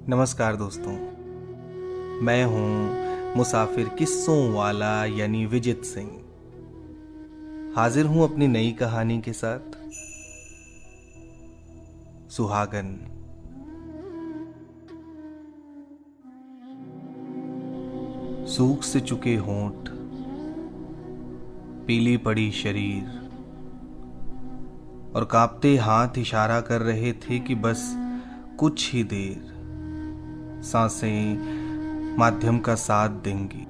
नमस्कार दोस्तों, मैं हूं मुसाफिर किस्सों वाला यानी विजित सिंह। हाजिर हूं अपनी नई कहानी के साथ। सुहागन। सूख से चुके होंठ, पीली पड़ी शरीर और कांपते हाथ इशारा कर रहे थे कि बस कुछ ही देर सांसें माध्यम का साथ देंगी।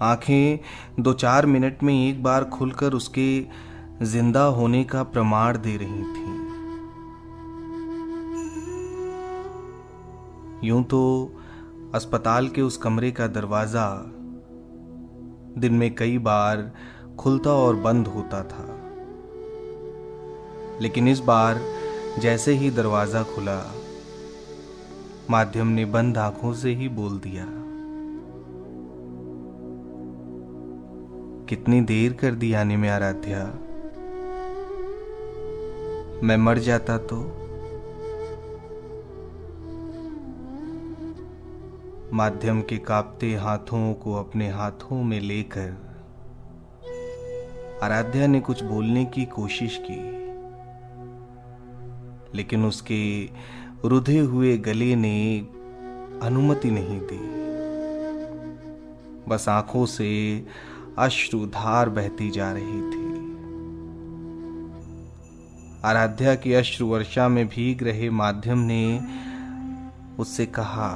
आंखें 2-4 मिनट में एक बार खुलकर उसके जिंदा होने का प्रमाण दे रही थीं। यूं तो अस्पताल के उस कमरे का दरवाजा दिन में कई बार खुलता और बंद होता था, लेकिन इस बार जैसे ही दरवाजा खुला, माध्यम ने बंद आंखों से ही बोल दिया, कितनी देर कर दी आने में आराध्या। मैं मर जाता तो। माध्यम के कांपते हाथों को अपने हाथों में लेकर आराध्या ने कुछ बोलने की कोशिश की, लेकिन उसके रुधे हुए गले ने अनुमति नहीं दी। बस आंखों से अश्रुधार बहती जा रही थी। आराध्या की अश्रु वर्षा में भीग रहे माध्यम ने उससे कहा,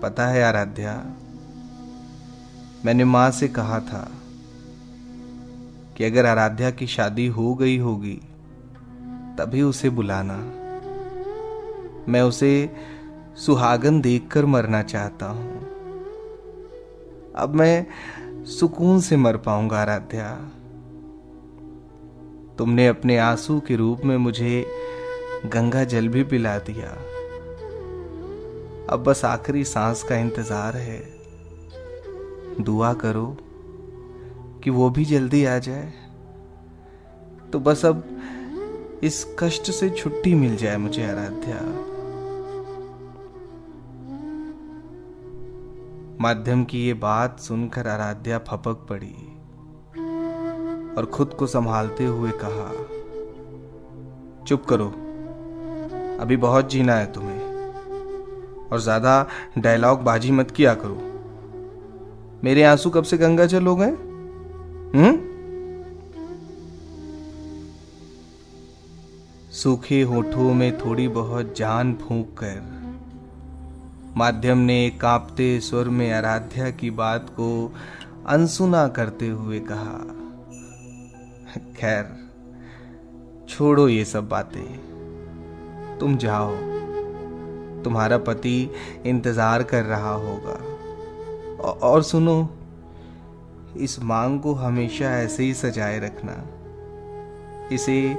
पता है आराध्या, मैंने मां से कहा था कि अगर आराध्या की शादी हो गई होगी तभी उसे बुलाना। मैं उसे सुहागन देखकर मरना चाहता हूं। अब मैं सुकून से मर पाऊंगा आराध्या। तुमने अपने आंसू के रूप में मुझे गंगा जल भी पिला दिया। अब बस आखिरी सांस का इंतजार है। दुआ करो कि वो भी जल्दी आ जाए, तो बस अब इस कष्ट से छुट्टी मिल जाए मुझे आराध्या। माध्यम की ये बात सुनकर आराध्या फपक पड़ी और खुद को संभालते हुए कहा, चुप करो, अभी बहुत जीना है तुम्हें, और ज्यादा डायलॉग बाजी मत किया करो। मेरे आंसू कब से गंगा जल हो गए? सूखे होठों में थोड़ी बहुत जान फूंक कर माध्यम ने कांपते स्वर में आराध्या की बात को अनसुना करते हुए कहा, खैर छोड़ो ये सब बातें, तुम जाओ, तुम्हारा पति इंतजार कर रहा होगा। और सुनो, इस मांग को हमेशा ऐसे ही सजाए रखना। इसे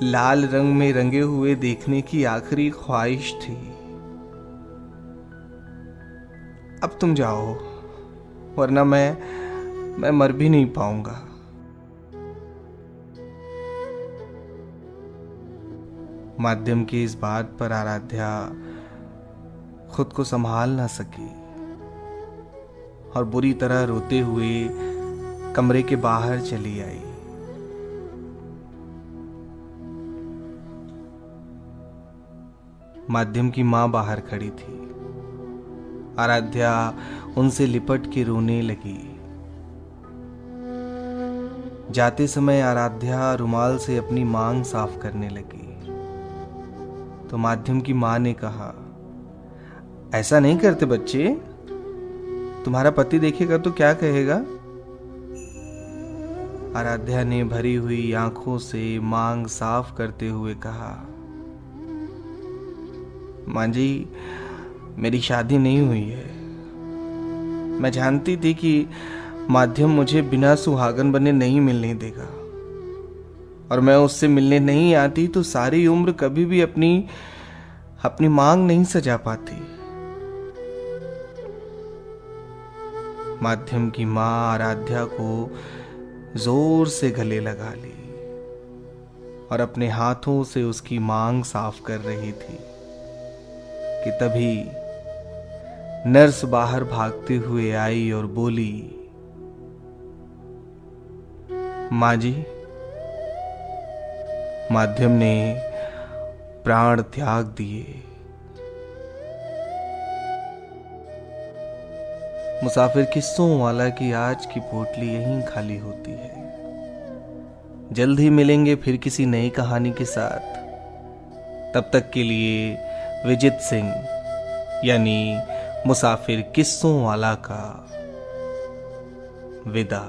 लाल रंग में रंगे हुए देखने की आखिरी ख्वाहिश थी। अब तुम जाओ, वरना मैं मर भी नहीं पाऊंगा। माध्यम की इस बात पर आराध्या खुद को संभाल ना सकी और बुरी तरह रोते हुए कमरे के बाहर चली आई। माध्यम की मां बाहर खड़ी थी। आराध्या उनसे लिपट के रोने लगी। जाते समय आराध्या रुमाल से अपनी मांग साफ करने लगी, तो माध्यम की मां ने कहा, ऐसा नहीं करते बच्चे, तुम्हारा पति देखेगा तो क्या कहेगा? आराध्या ने भरी हुई आंखों से मांग साफ करते हुए कहा, मां जी, मेरी शादी नहीं हुई है। मैं जानती थी कि माध्यम मुझे बिना सुहागन बने नहीं मिलने देगा, और मैं उससे मिलने नहीं आती तो सारी उम्र कभी भी अपनी मांग नहीं सजा पाती। माध्यम की मां आराध्या को जोर से गले लगा ली और अपने हाथों से उसकी मांग साफ कर रही थी कि तभी नर्स बाहर भागते हुए आई और बोली, मां जी, माध्यम ने प्राण त्याग दिए। मुसाफिर किस्सों वाला की आज की पोटली यहीं खाली होती है। जल्द ही मिलेंगे फिर किसी नई कहानी के साथ। तब तक के लिए विजित सिंह यानी मुसाफिर किस्सों वाला का विदा।